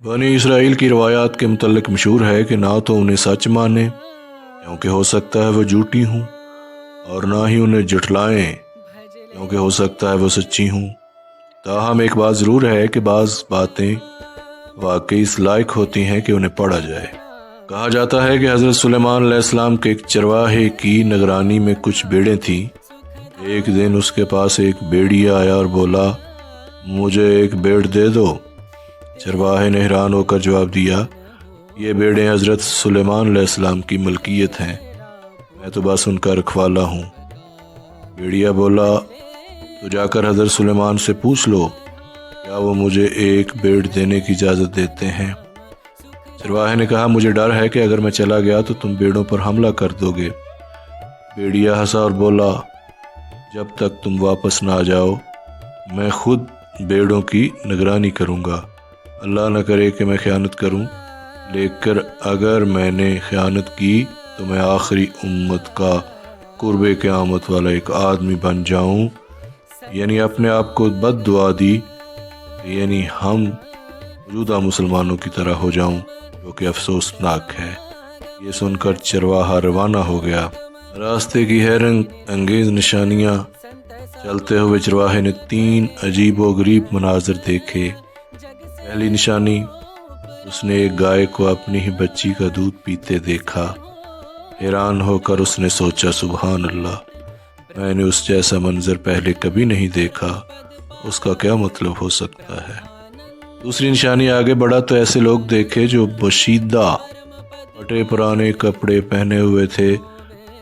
بنی اسرائیل کی روایات کے متعلق مشہور ہے کہ نہ تو انہیں سچ مانیں کیونکہ ہو سکتا ہے وہ جھوٹی ہوں، اور نہ ہی انہیں جھٹلائیں کیونکہ ہو سکتا ہے وہ سچی ہوں۔ تاہم ایک بات ضرور ہے کہ بعض باتیں واقعی اس لائق ہوتی ہیں کہ انہیں پڑھا جائے۔ کہا جاتا ہے کہ حضرت سلیمان علیہ السلام کے ایک چرواہے کی نگرانی میں کچھ بھیڑیں تھیں۔ ایک دن اس کے پاس ایک بھیڑیا آیا اور بولا، مجھے ایک بھیڑ دے دو۔ چرواہے نے حیران ہو کر جواب دیا، یہ بھیڑیں حضرت سلیمان علیہ السلام کی ملکیت ہیں، میں تو بس ان کا رکھوالا ہوں۔ بھیڑیا بولا، تو جا کر حضرت سلیمان سے پوچھ لو کیا وہ مجھے ایک بھیڑ دینے کی اجازت دیتے ہیں۔ چرواہے نے کہا، مجھے ڈر ہے کہ اگر میں چلا گیا تو تم بھیڑوں پر حملہ کر دو گے۔ بھیڑیا ہنسا اور بولا، جب تک تم واپس نہ آ جاؤ میں خود بھیڑوں کی نگرانی کروں گا۔ اللہ نہ کرے کہ میں خیانت کروں، لیکن اگر میں نے خیانت کی تو میں آخری امت کا قرب قیامت والا ایک آدمی بن جاؤں، یعنی اپنے آپ کو بد دعا دی، یعنی ہم موجودہ مسلمانوں کی طرح ہو جاؤں، جو کہ افسوسناک ہے۔ یہ سن کر چرواہا روانہ ہو گیا۔ راستے کی حیرت انگیز نشانیاں چلتے ہوئے چرواہے نے 3 عجیب و غریب مناظر دیکھے۔ پہلی نشانی، اس نے ایک گائے کو اپنی ہی بچی کا دودھ پیتے دیکھا۔ حیران ہو کر اس نے سوچا، سبحان اللہ، میں نے اس جیسا منظر پہلے کبھی نہیں دیکھا، اس کا کیا مطلب ہو سکتا ہے۔ دوسری نشانی، آگے بڑھا تو ایسے لوگ دیکھے جو بشیدہ پھٹے پرانے کپڑے پہنے ہوئے تھے،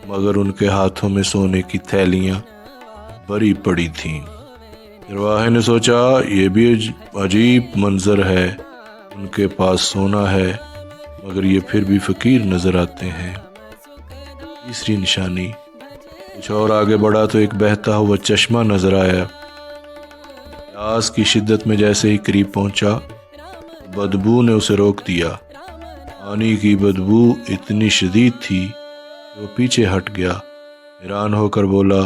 مگر ان کے ہاتھوں میں سونے کی تھیلیاں بھری پڑی تھیں۔ چرواہے نے سوچا، یہ بھی عجیب منظر ہے، ان کے پاس سونا ہے مگر یہ پھر بھی فقیر نظر آتے ہیں۔ تیسری نشانی، کچھ اور آگے بڑھا تو ایک بہتا ہوا چشمہ نظر آیا۔ پیاس کی شدت میں جیسے ہی قریب پہنچا، بدبو نے اسے روک دیا۔ پانی کی بدبو اتنی شدید تھی کہ وہ پیچھے ہٹ گیا۔ حیران ہو کر بولا،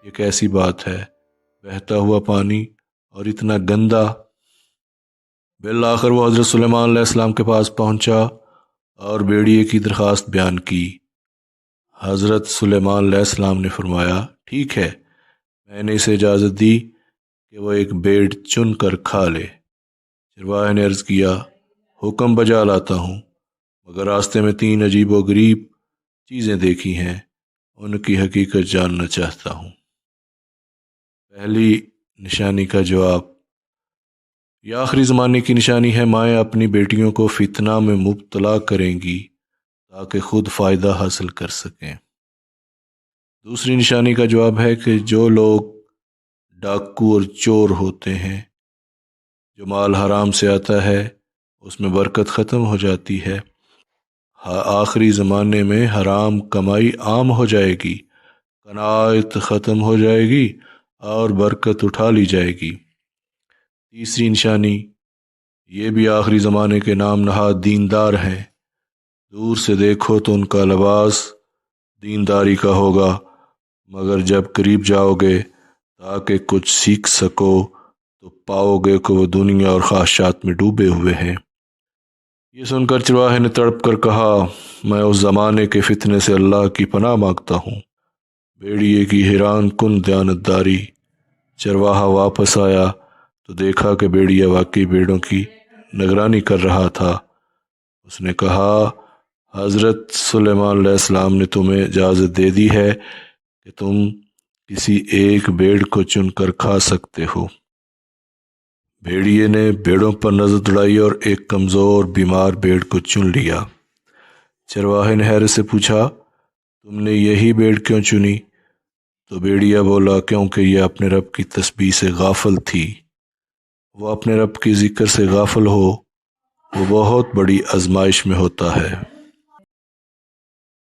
یہ کیسی بات ہے، بہتا ہوا پانی اور اتنا گندا۔ بالآخر وہ حضرت سلیمان علیہ السلام کے پاس پہنچا اور بھیڑیے کی درخواست بیان کی۔ حضرت سلیمان علیہ السلام نے فرمایا، ٹھیک ہے، میں نے اسے اجازت دی کہ وہ ایک بھیڑ چن کر کھا لے۔ چرواہے نے عرض کیا، حکم بجا لاتا ہوں، مگر راستے میں 3 عجیب و غریب چیزیں دیکھی ہیں، ان کی حقیقت جاننا چاہتا ہوں۔ پہلی نشانی کا جواب، یہ آخری زمانے کی نشانی ہے، مائیں اپنی بیٹیوں کو فتنہ میں مبتلا کریں گی تاکہ خود فائدہ حاصل کر سکیں۔ دوسری نشانی کا جواب ہے کہ جو لوگ ڈاکو اور چور ہوتے ہیں، جو مال حرام سے آتا ہے اس میں برکت ختم ہو جاتی ہے۔ آخری زمانے میں حرام کمائی عام ہو جائے گی، قناعت ختم ہو جائے گی اور برکت اٹھا لی جائے گی۔ تیسری نشانی، یہ بھی آخری زمانے کے نام نہاد دیندار ہیں، دور سے دیکھو تو ان کا لباس دینداری کا ہوگا، مگر جب قریب جاؤ گے تاکہ کچھ سیکھ سکو تو پاؤ گے کہ وہ دنیا اور خواہشات میں ڈوبے ہوئے ہیں۔ یہ سن کر چرواہے نے تڑپ کر کہا، میں اس زمانے کے فتنے سے اللہ کی پناہ مانگتا ہوں۔ بھیڑیے کی حیران کن دیانتداری۔ چرواہا واپس آیا تو دیکھا کہ بھیڑیا واقعی بھیڑوں کی نگرانی کر رہا تھا۔ اس نے کہا، حضرت سلیمان علیہ السلام نے تمہیں اجازت دے دی ہے کہ تم کسی ایک بھیڑ کو چن کر کھا سکتے ہو۔ بھیڑیے نے بھیڑوں پر نظر دوڑائی اور ایک کمزور بیمار بھیڑ کو چن لیا۔ چرواہے نے حیرت سے پوچھا، تم نے یہی بھیڑ کیوں چنی؟ تو بھیڑیا بولا، کیونکہ یہ اپنے رب کی تسبیح سے غافل تھی۔ وہ اپنے رب کی ذکر سے غافل ہو، وہ بہت بڑی آزمائش میں ہوتا ہے۔